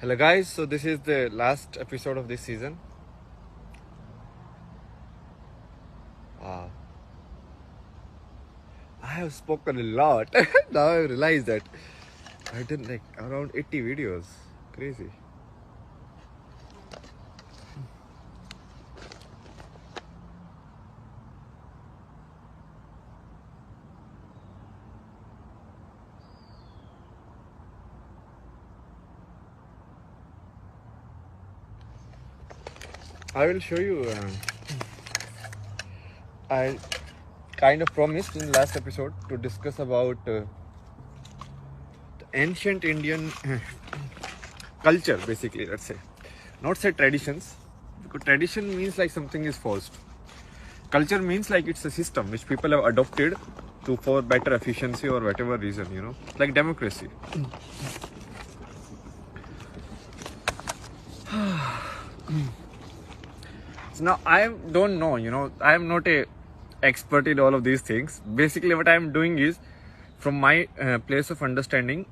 Hello guys, so this is the last episode of this season. Wow. I have spoken a lot. Now I realize that I've done like around 80 videos. Crazy. I will show you. I kind of promised in the last episode to discuss about the ancient Indian culture, basically, let's say. Not say traditions, because tradition means like something is forced. Culture means like it's a system which people have adopted to for better efficiency or whatever reason, like democracy. So now I don't know, I am not a expert in all of these things. Basically what I am doing is from my place of understanding,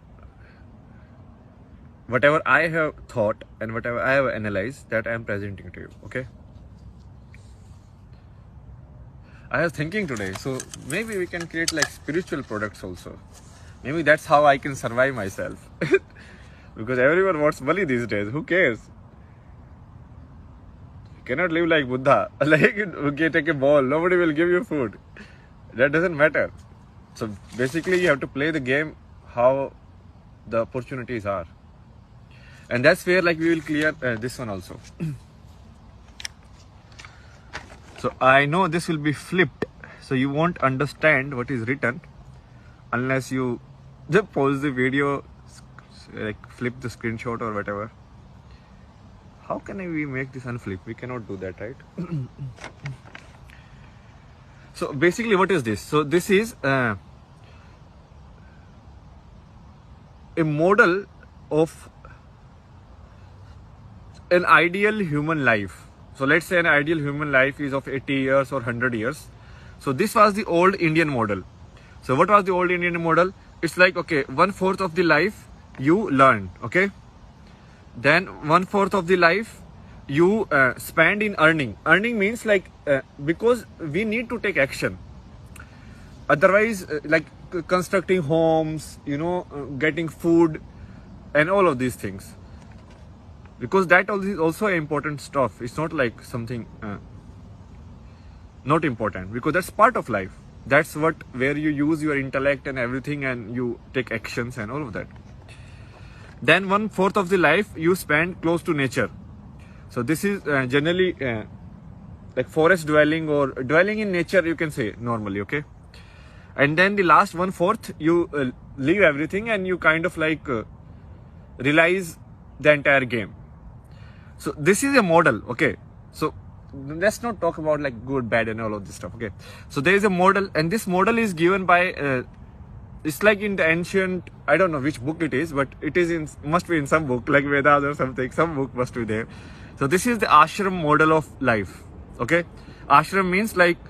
whatever I have thought and whatever I have analyzed, that I am presenting to you. Okay, I was thinking today, so maybe we can create like spiritual products also. Maybe that's how I can survive myself. Because everyone wants money these days. Who cares? You cannot live like Buddha. Like you take a ball, nobody will give you food. That doesn't matter. So basically you have to play the game how the opportunities are. And that's where like we will clear this one also. So I know this will be flipped. So you won't understand what is written unless you just pause the video, like flip the screenshot or whatever. How can we make this unflip? We cannot do that, right? So basically what is this? So this is a model of an ideal human life. So let's say an ideal human life is of 80 years or 100 years. So this was the old Indian model. So what was the old Indian model? It's like, okay, 1/4 of the life you learn, okay? Then 1/4 of the life you spend in earning. Earning means like, because we need to take action. Otherwise, like constructing homes, getting food and all of these things. Because that is also important stuff. It's not like something not important, because that's part of life. That's where you use your intellect and everything and you take actions and all of that. Then 1/4 of the life you spend close to nature. So this is generally like forest dwelling or dwelling in nature, you can say normally, okay? And then the last 1/4 you leave everything and you kind of like realize the entire game. So this is a model, okay? So let's not talk about like good, bad and all of this stuff, okay? So there is a model, and this model is given by it's like in the ancient, I don't know which book it is, but it is must be in some book like Vedas or something. Some book must be there. So this is the ashram model of life, okay? Ashram means like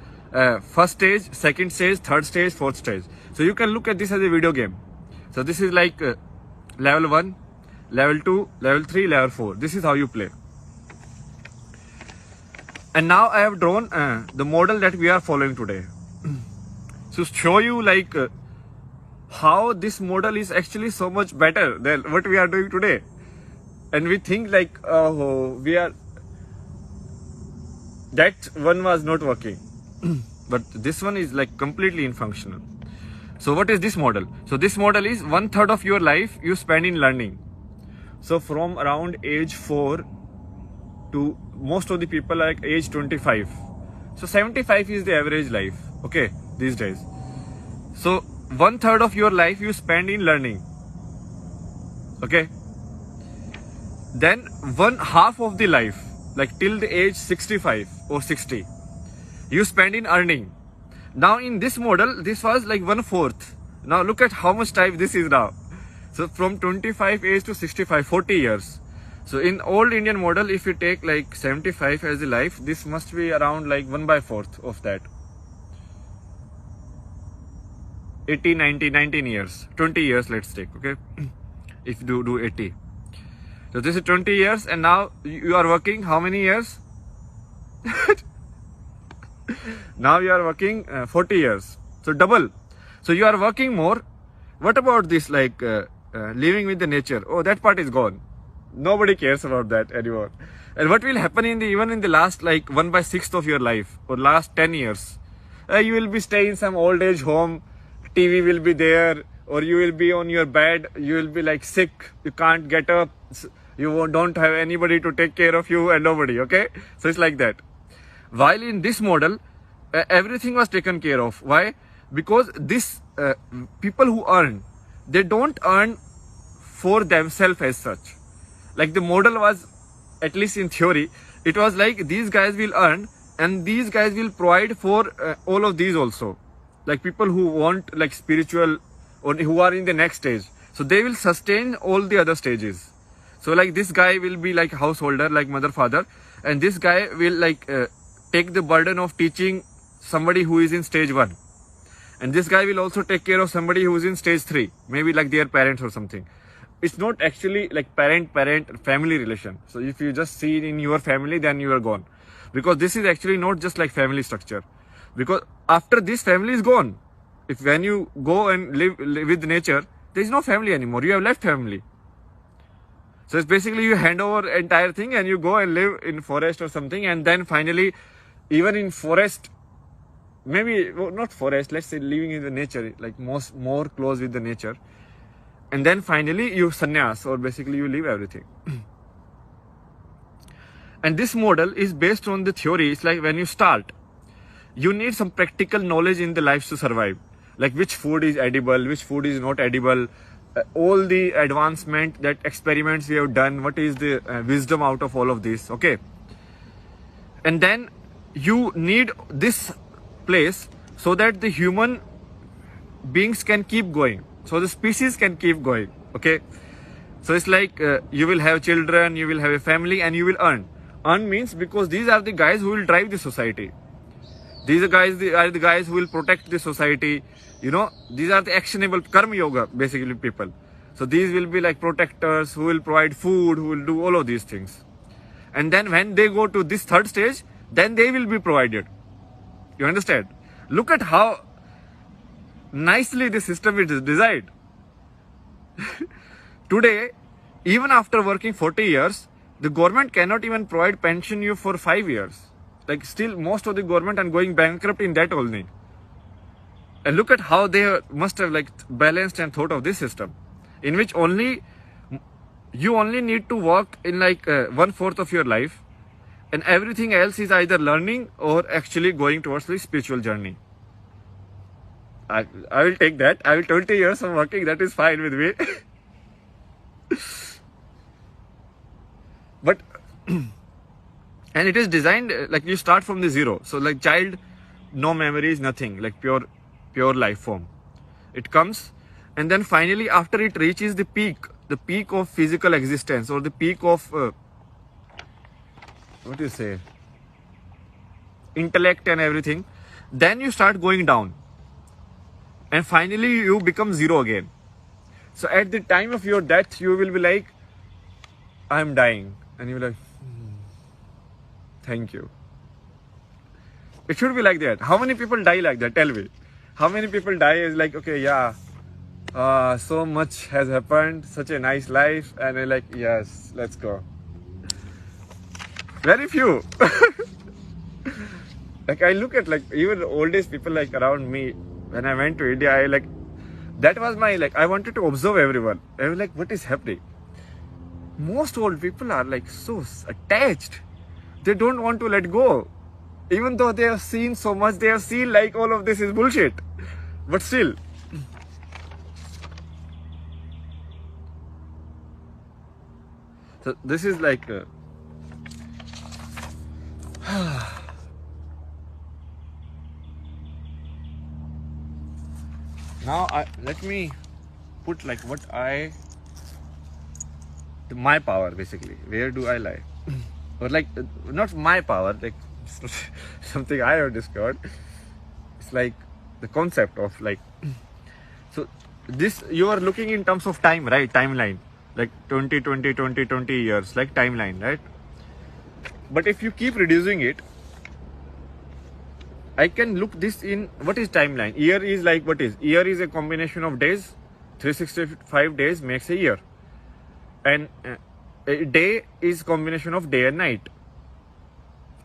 first stage, second stage, third stage, fourth stage. So you can look at this as a video game. So this is like level 1, level 2, level 3, level 4. This is how you play. And now I have drawn the model that we are following today. So show you like how this model is actually so much better than what we are doing today. And we think like, oh, that one was not working. But this one is like completely infunctional. So what is this model? So this model is 1/3 of your life you spend in learning. So from around age 4 to most of the people like age 25. So 75 is the average life, okay, these days. So 1/3 of your life you spend in learning, okay? Then 1/2 of the life, like till the age 65 or 60, you spend in earning. Now in this model, this was like 1/4. Now look at how much time this is now. So from 25 age to 65, 40 years. So in old Indian model, if you take like 75 as the life, this must be around like 1/4 of that. 18, 19 years, 20 years let's take, okay? If you do 80. So this is 20 years, and now you are working how many years? Now you are working 40 years. So double. So you are working more. What about this, like living with the nature? Oh, that part is gone. Nobody cares about that anymore. And what will happen even in the last like 1/6 of your life or last 10 years? You will be staying in some old age home. TV will be there, or you will be on your bed. You will be like sick. You can't get up. You don't have anybody to take care of you and nobody. Okay, so it's like that. While in this model, everything was taken care of. Why? Because this people who earn, they don't earn for themselves as such. Like the model was, at least in theory, it was like these guys will earn and these guys will provide for all of these also. Like people who want like spiritual or who are in the next stage. So they will sustain all the other stages. So like this guy will be like householder, like mother, father, and this guy will like take the burden of teaching somebody who is in stage 1. And this guy will also take care of somebody who is in stage 3, maybe like their parents or something. It's not actually like parent family relation. So if you just see it in your family, then you are gone. Because this is actually not just like family structure. Because after this family is gone, if when you go and live with nature, there is no family anymore. You have left family. So it's basically you hand over entire thing and you go and live in forest or something, and then finally, even in forest, maybe not forest, let's say living in the nature, like more close with the nature, and then finally you sannyas, or basically you leave everything. And this model is based on the theory. It's like when you start, you need some practical knowledge in the life to survive, like which food is edible, which food is not edible, all the advancement, that experiments we have done, what is the wisdom out of all of this. Okay, and then you need this place so that the human beings can keep going, so the species can keep going. Okay, so it's like you will have children, you will have a family, and you will earn. Earn means because these are the guys who will drive the society. These are the guys who will protect the society. You know, these are the actionable karma yoga, basically people. So these will be like protectors who will provide food, who will do all of these things. And then when they go to this third stage, then they will be provided. You understand? Look at how nicely the system is designed. Today, even after working 40 years, the government cannot even provide pension you for 5 years. Like still most of the government are going bankrupt in that only. And look at how they must have like balanced and thought of this system, in which you only need to work in like 1/4 of your life, and everything else is either learning or actually going towards the spiritual journey. I will take that. I will 20 years of working. That is fine with me. But and it is designed like you start from the zero. So like child, no memories, nothing, like pure life form. It comes, and then finally after it reaches the peak of physical existence, or the peak of what do you say, intellect and everything, then you start going down, and finally you become zero again. So at the time of your death, you will be like, I'm dying, and you're like, thank you. It should be like that. How many people die like that? Tell me. How many people die is like, okay, yeah, so much has happened, such a nice life, and they're like, yes, let's go. Very few. Like I look at like even the oldest people like around me. When I went to India, that was my I wanted to observe everyone. I was like, what is happening? Most old people are like so attached. They don't want to let go. Even though they have seen so much, they have seen like all of this is bullshit. But still. So this is like now let me put like what my power basically. Where do I lie? Or like not my power, like something I have discovered. It's like the concept of like, so this you are looking in terms of time, right? Timeline. like 20, 20, 20, 20 years, like timeline, right? But if you keep reducing it, I can look this in what is timeline. Year is like what is? Year is a combination of days. 365 days makes a year. And a day is combination of day and night.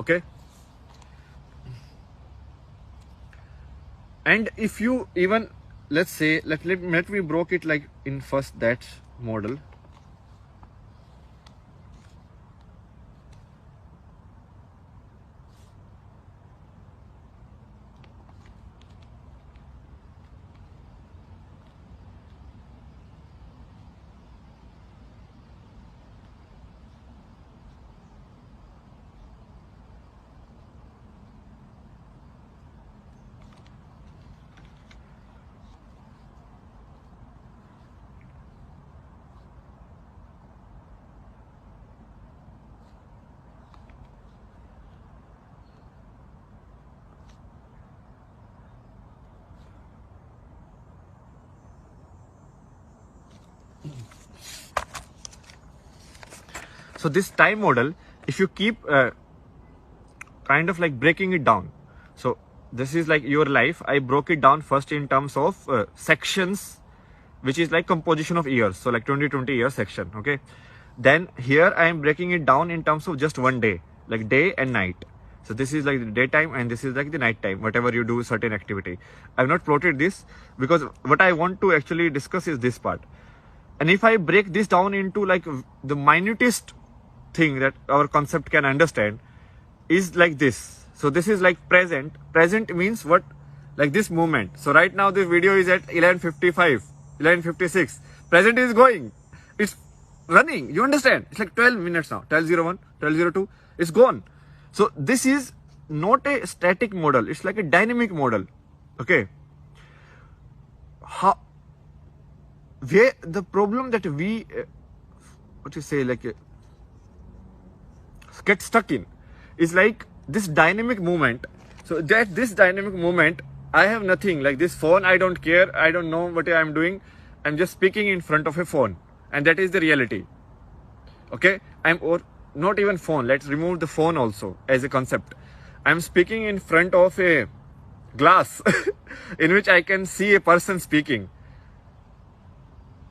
Okay? And if you even, let's say, let me broke it like in first that model. So this time model, if you keep kind of like breaking it down. So this is like your life. I broke it down first in terms of sections, which is like composition of years. So like 20 year section. Okay. Then here I am breaking it down in terms of just one day, like day and night. So this is like the daytime and this is like the night time, whatever you do certain activity. I've not plotted this because what I want to actually discuss is this part. And if I break this down into like the minutest thing that our concept can understand is like this. So this is like present. Present means what? Like this moment. So right now this video is at 11:55, 11:56. Present is going. It's running. You understand? It's like 12 minutes now. 12:01, 12:02. It's gone. So this is not a static model. It's like a dynamic model. Okay. Where the problem that we, what you say, like get stuck in is like this dynamic movement. So that this dynamic movement, I have nothing like this phone. I don't care. I don't know what I'm doing. I'm just speaking in front of a phone, and that is the reality. Okay, or not even phone. Let's remove the phone also as a concept. I'm speaking in front of a glass in which I can see a person speaking.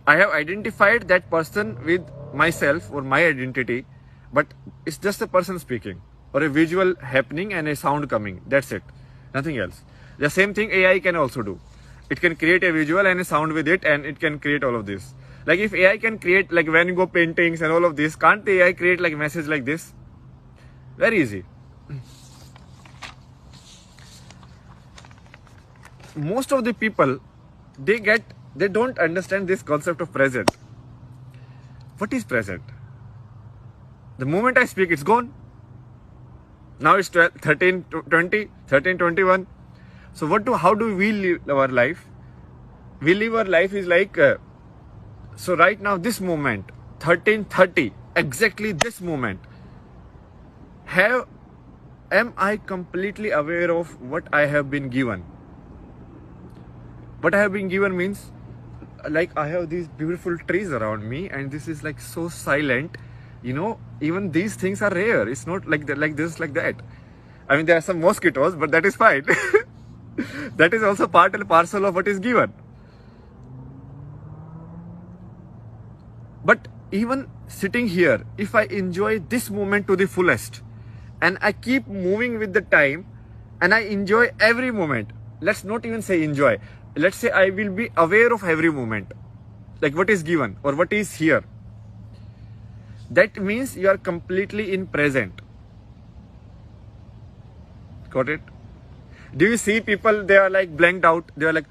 I have identified that person with myself or my identity, but it's just a person speaking or a visual happening and a sound coming. That's it. Nothing else. The same thing AI can also do. It can create a visual and a sound with it, and it can create all of this. Like if AI can create like Van Gogh paintings and all of this, can't the AI create like a message like this? Very easy. Most of the people, they don't understand this concept of present. What is present? The moment I speak, it's gone. Now it's 12, 13, 20, 13, 21. So how do we live our life? We live our life is like, so right now this moment, 13:30, exactly this moment, am I completely aware of what I have been given? What I have been given means, like I have these beautiful trees around me and this is like so silent, you know, even these things are rare. It's not like that, like this, like that. I mean, there are some mosquitoes, but that is fine. That is also part and parcel of what is given. But even sitting here, if I enjoy this moment to the fullest and I keep moving with the time and I enjoy every moment, let's not even say enjoy. Let's say I will be aware of every moment, like what is given or what is here. That means you are completely in present. Got it? Do you see people, they are like blanked out, they are like,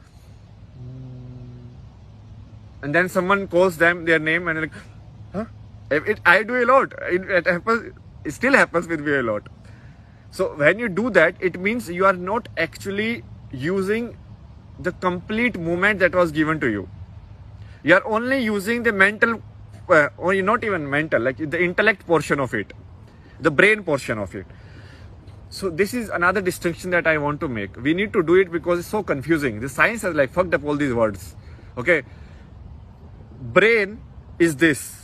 and then someone calls them their name and like, huh? I do a lot. It happens, it still happens with me a lot. So when you do that, it means you are not actually using the complete movement that was given to you. You are only using the mental, or not even mental, like the intellect portion of it, the brain portion of it. So this is another distinction that I want to make. We need to do it because it's so confusing. The science has like fucked up all these words. Okay. Brain is this.